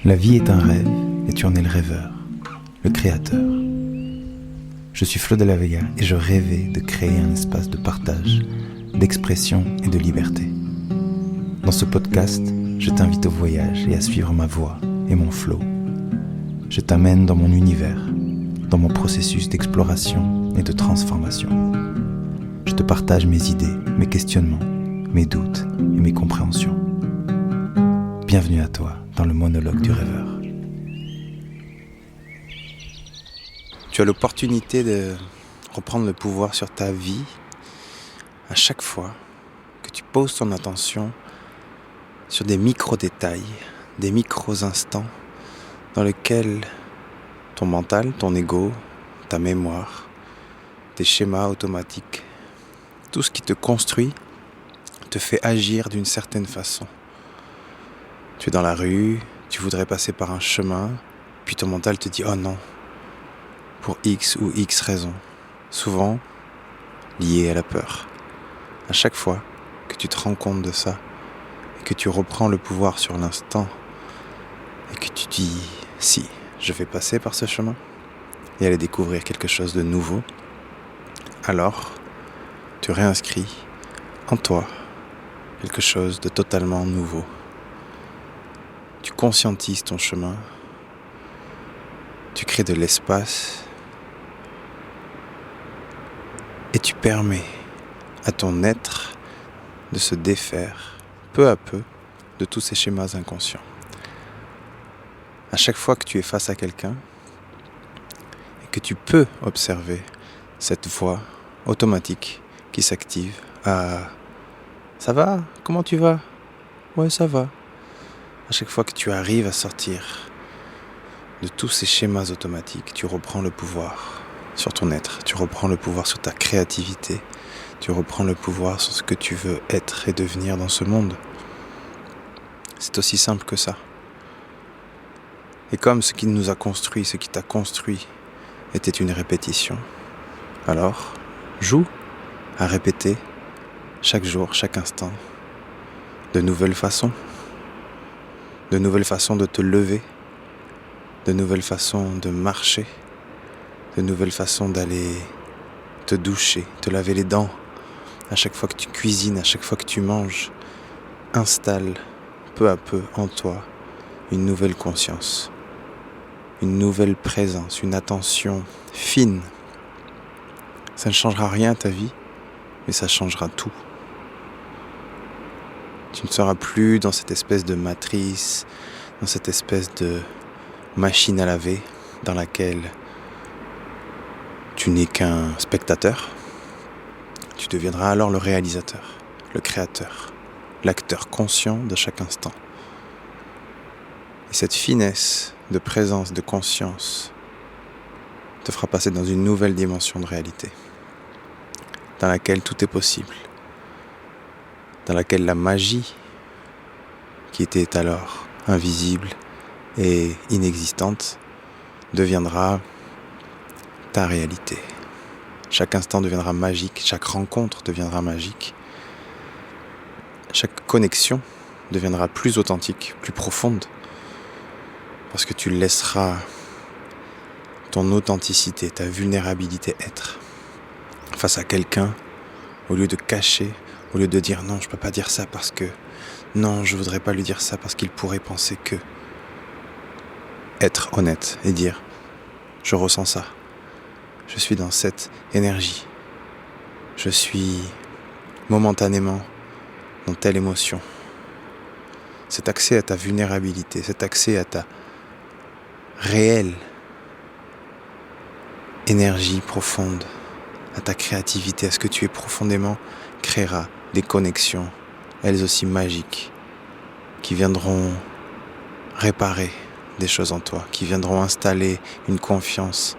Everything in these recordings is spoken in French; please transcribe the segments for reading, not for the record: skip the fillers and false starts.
La vie est un rêve et tu en es le rêveur, le créateur. Je suis Flo de la Vega et je rêvais de créer un espace de partage, d'expression et de liberté. Dans ce podcast, je t'invite au voyage et à suivre ma voix et mon flow. Je t'amène dans mon univers, dans mon processus d'exploration et de transformation. Je te partage mes idées, mes questionnements, mes doutes et mes compréhensions. Bienvenue à toi dans le monologue du rêveur. Tu as l'opportunité de reprendre le pouvoir sur ta vie à chaque fois que tu poses ton attention sur des micro-détails, des micro-instants dans lesquels ton mental, ton ego, ta mémoire, tes schémas automatiques, tout ce qui te construit te fait agir d'une certaine façon. Tu es dans la rue, tu voudrais passer par un chemin, puis ton mental te dit « Oh non !» pour X ou X raisons, souvent liées à la peur. À chaque fois que tu te rends compte de ça, et que tu reprends le pouvoir sur l'instant, et que tu dis « Si, je vais passer par ce chemin, et aller découvrir quelque chose de nouveau », alors tu réinscris en toi quelque chose de totalement nouveau. Tu conscientises ton chemin, tu crées de l'espace et tu permets à ton être de se défaire peu à peu de tous ces schémas inconscients. À chaque fois que tu es face à quelqu'un et que tu peux observer cette voix automatique qui s'active « Ah, ça va ? Comment tu vas ? Ouais, ça va. » À chaque fois que tu arrives à sortir de tous ces schémas automatiques, tu reprends le pouvoir sur ton être, tu reprends le pouvoir sur ta créativité, tu reprends le pouvoir sur ce que tu veux être et devenir dans ce monde. C'est aussi simple que ça. Et comme ce qui nous a construit, ce qui t'a construit, était une répétition, alors joue à répéter chaque jour, chaque instant, de nouvelles façons. De nouvelles façons de te lever, de nouvelles façons de marcher, de nouvelles façons d'aller te doucher, te laver les dents. À chaque fois que tu cuisines, à chaque fois que tu manges, installe peu à peu en toi une nouvelle conscience, une nouvelle présence, une attention fine. Ça ne changera rien à ta vie, mais ça changera tout. Tu ne seras plus dans cette espèce de matrice, dans cette espèce de machine à laver dans laquelle tu n'es qu'un spectateur. Tu deviendras alors le réalisateur, le créateur, l'acteur conscient de chaque instant. Et cette finesse de présence, de conscience, te fera passer dans une nouvelle dimension de réalité, dans laquelle tout est possible, dans laquelle la magie, qui était alors invisible et inexistante, deviendra ta réalité. Chaque instant deviendra magique, chaque rencontre deviendra magique, chaque connexion deviendra plus authentique, plus profonde, parce que tu laisseras ton authenticité, ta vulnérabilité être face à quelqu'un, au lieu de cacher, au lieu de dire non, je peux pas dire ça parce que, non, je voudrais pas lui dire ça parce qu'il pourrait penser que. Être honnête et dire je ressens ça, je suis dans cette énergie, je suis momentanément dans telle émotion. Cet accès à ta vulnérabilité, cet accès à ta réelle énergie profonde, à ta créativité, à ce que tu es profondément, créera des connexions, elles aussi magiques, qui viendront réparer des choses en toi, qui viendront installer une confiance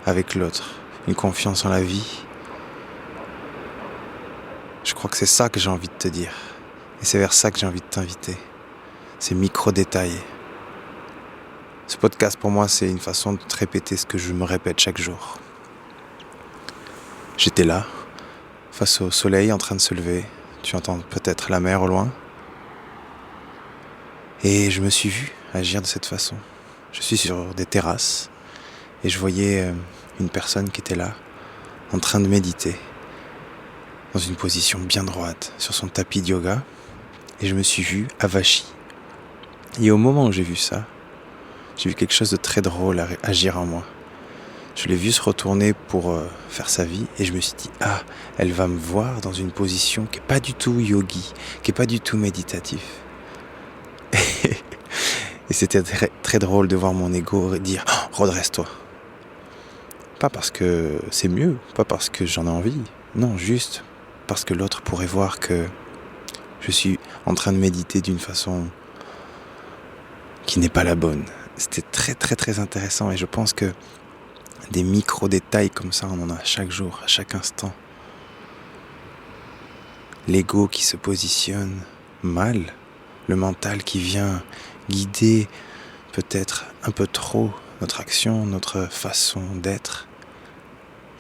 avec l'autre, une confiance en la vie. Je crois que c'est ça que j'ai envie de te dire, et c'est vers ça que j'ai envie de t'inviter, ces micro-détails. Ce podcast pour moi c'est une façon de te répéter ce que je me répète chaque jour. J'étais là, face au soleil en train de se lever, tu entends peut-être la mer au loin, et je me suis vu agir de cette façon. Je suis sur des terrasses et je voyais une personne qui était là, en train de méditer, dans une position bien droite, sur son tapis de yoga, et je me suis vu avachi. Et au moment où j'ai vu ça, j'ai vu quelque chose de très drôle agir en moi. Je l'ai vu se retourner pour faire sa vie et je me suis dit, ah, elle va me voir dans une position qui n'est pas du tout yogi, qui n'est pas du tout méditatif. Et c'était très, très drôle de voir mon ego dire, oh, redresse-toi. Pas parce que c'est mieux, pas parce que j'en ai envie, non, juste parce que l'autre pourrait voir que je suis en train de méditer d'une façon qui n'est pas la bonne. C'était très très très intéressant et je pense que des micro-détails comme ça, on en a chaque jour, à chaque instant. L'ego qui se positionne mal, le mental qui vient guider peut-être un peu trop notre action, notre façon d'être.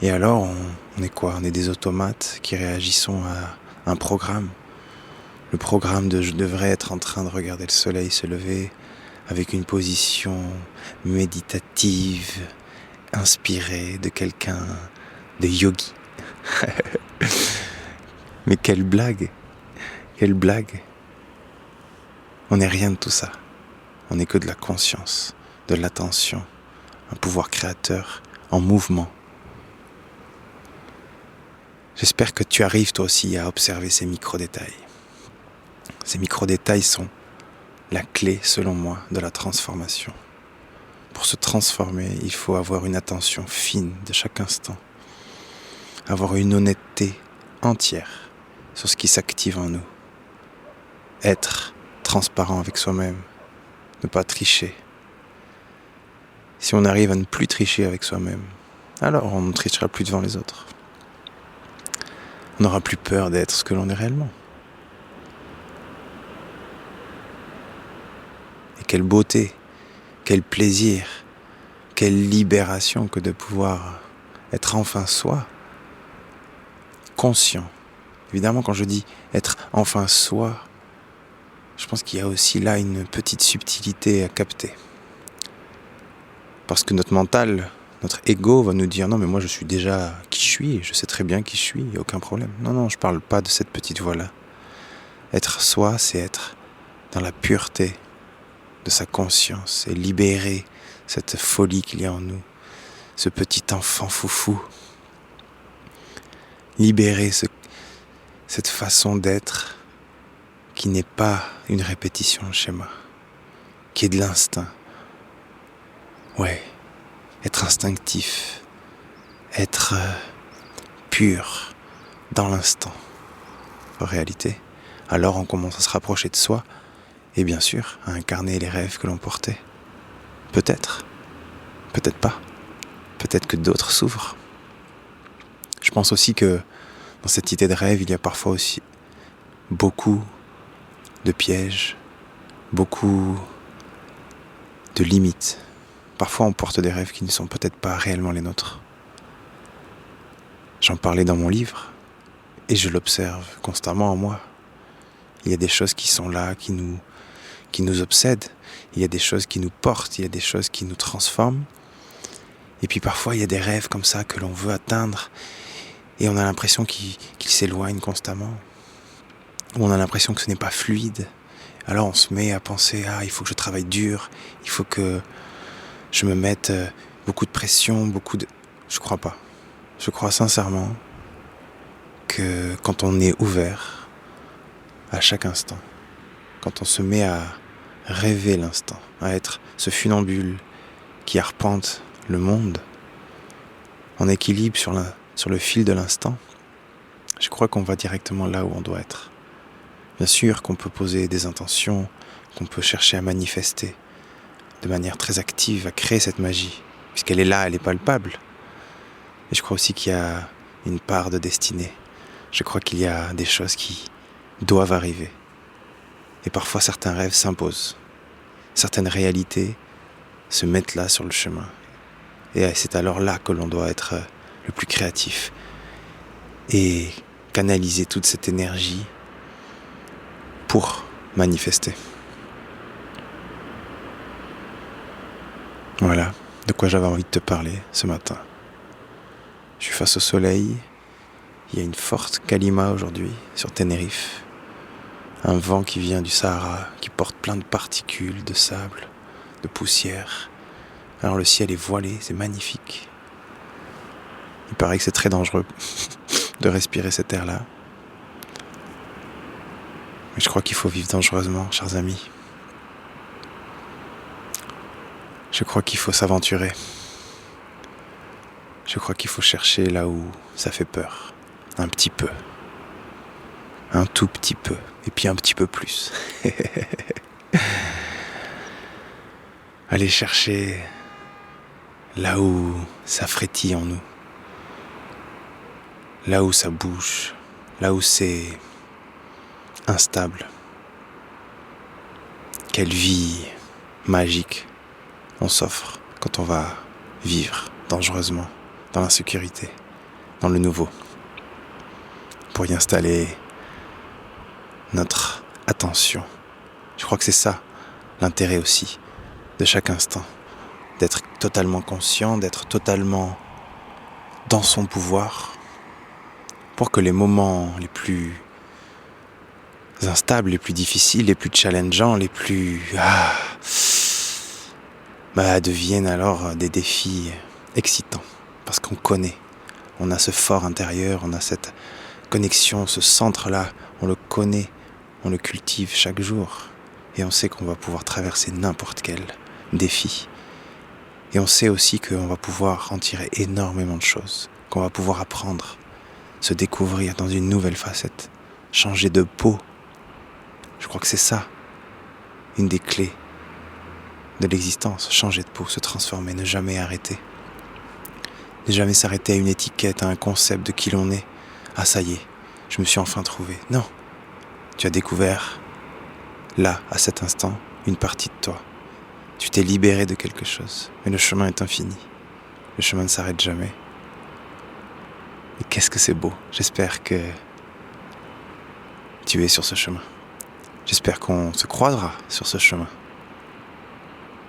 Et alors, on est quoi ? On est des automates qui réagissons à un programme. Le programme de je devrais être en train de regarder le soleil se lever avec une position méditative, inspiré de quelqu'un de yogi. Mais quelle blague! Quelle blague! On n'est rien de tout ça. On n'est que de la conscience, de l'attention, un pouvoir créateur en mouvement. J'espère que tu arrives toi aussi à observer ces micro-détails. Ces micro-détails sont la clé, selon moi, de la transformation. Pour se transformer, il faut avoir une attention fine de chaque instant, avoir une honnêteté entière sur ce qui s'active en nous, être transparent avec soi-même, ne pas tricher. Si on arrive à ne plus tricher avec soi-même, alors on ne trichera plus devant les autres. On n'aura plus peur d'être ce que l'on est réellement. Et quelle beauté, quel plaisir, quelle libération que de pouvoir être enfin soi, conscient. Évidemment, quand je dis être enfin soi, je pense qu'il y a aussi là une petite subtilité à capter. Parce que notre mental, notre ego va nous dire « Non, mais moi je suis déjà qui je suis, je sais très bien qui je suis, il n'y a aucun problème. » Non, je ne parle pas de cette petite voix-là. Être soi, c'est être dans la pureté de sa conscience et libérer cette folie qu'il y a en nous, ce petit enfant foufou. Libérer cette façon d'être qui n'est pas une répétition de schéma, qui est de l'instinct. Ouais, être instinctif, être pur dans l'instant. En réalité, alors on commence à se rapprocher de soi et bien sûr à incarner les rêves que l'on portait. Peut-être, peut-être pas, peut-être que d'autres s'ouvrent. Je pense aussi que dans cette idée de rêve, il y a parfois aussi beaucoup de pièges, beaucoup de limites. Parfois on porte des rêves qui ne sont peut-être pas réellement les nôtres. J'en parlais dans mon livre et je l'observe constamment en moi. Il y a des choses qui sont là, qui nous obsèdent. Il y a des choses qui nous portent, il y a des choses qui nous transforment. Et puis parfois il y a des rêves comme ça que l'on veut atteindre et on a l'impression qu'ils s'éloignent constamment. Ou on a l'impression que ce n'est pas fluide. Alors on se met à penser, il faut que je travaille dur, il faut que je me mette beaucoup de pression, Je crois pas. Je crois sincèrement que quand on est ouvert à chaque instant, quand on se met à rêver l'instant, à être ce funambule qui arpente le monde en équilibre sur le fil de l'instant, je crois qu'on va directement là où on doit être. Bien sûr qu'on peut poser des intentions, qu'on peut chercher à manifester de manière très active, à créer cette magie, puisqu'elle est là, elle est palpable. Et je crois aussi qu'il y a une part de destinée. Je crois qu'il y a des choses qui doivent arriver. Et parfois certains rêves s'imposent. Certaines réalités se mettent là sur le chemin. Et c'est alors là que l'on doit être le plus créatif et canaliser toute cette énergie pour manifester. Voilà de quoi j'avais envie de te parler ce matin. Je suis face au soleil, il y a une forte calima aujourd'hui sur Tenerife. Un vent qui vient du Sahara, qui porte plein de particules, de sable, de poussière. Alors le ciel est voilé, c'est magnifique. Il paraît que c'est très dangereux de respirer cet air-là. Mais je crois qu'il faut vivre dangereusement, chers amis. Je crois qu'il faut s'aventurer. Je crois qu'il faut chercher là où ça fait peur. Un petit peu. Un tout petit peu. Et puis un petit peu plus. Aller chercher là où ça frétille en nous. Là où ça bouge. Là où c'est instable. Quelle vie magique on s'offre quand on va vivre dangereusement dans l'insécurité, dans le nouveau, pour y installer notre attention. Je crois que c'est ça l'intérêt aussi de chaque instant, d'être totalement conscient, d'être totalement dans son pouvoir, pour que les moments les plus instables, les plus difficiles, les plus challengeants, les plus deviennent alors des défis excitants. Parce qu'on connaît, on a ce fort intérieur, on a cette connexion, ce centre-là, on le connaît, on le cultive chaque jour. Et on sait qu'on va pouvoir traverser n'importe quel défi. Et on sait aussi qu'on va pouvoir en tirer énormément de choses, qu'on va pouvoir apprendre, se découvrir dans une nouvelle facette, changer de peau. Je crois que c'est ça, une des clés de l'existence, changer de peau, se transformer, ne jamais arrêter. Ne jamais s'arrêter à une étiquette, à un concept de qui l'on est. Ah ça y est, je me suis enfin trouvé. Non, tu as découvert, là, à cet instant, une partie de toi. Tu t'es libéré de quelque chose, mais le chemin est infini. Le chemin ne s'arrête jamais. Et qu'est-ce que c'est beau. J'espère que tu es sur ce chemin. J'espère qu'on se croisera sur ce chemin.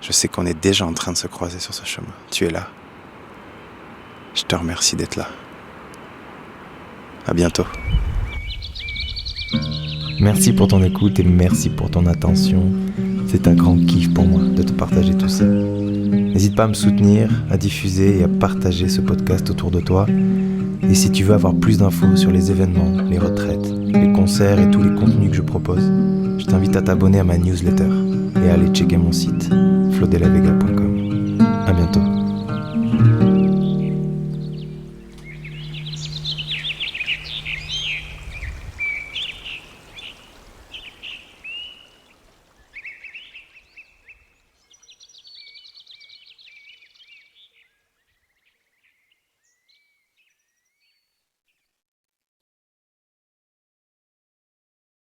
Je sais qu'on est déjà en train de se croiser sur ce chemin. Tu es là. Je te remercie d'être là. À bientôt. Merci pour ton écoute et merci pour ton attention. C'est un grand kiff pour moi de te partager tout ça. N'hésite pas à me soutenir, à diffuser et à partager ce podcast autour de toi. Et si tu veux avoir plus d'infos sur les événements, les retraites, les concerts et tous les contenus que je propose, je t'invite à t'abonner à ma newsletter et à aller checker mon site flodelavega.com. À bientôt.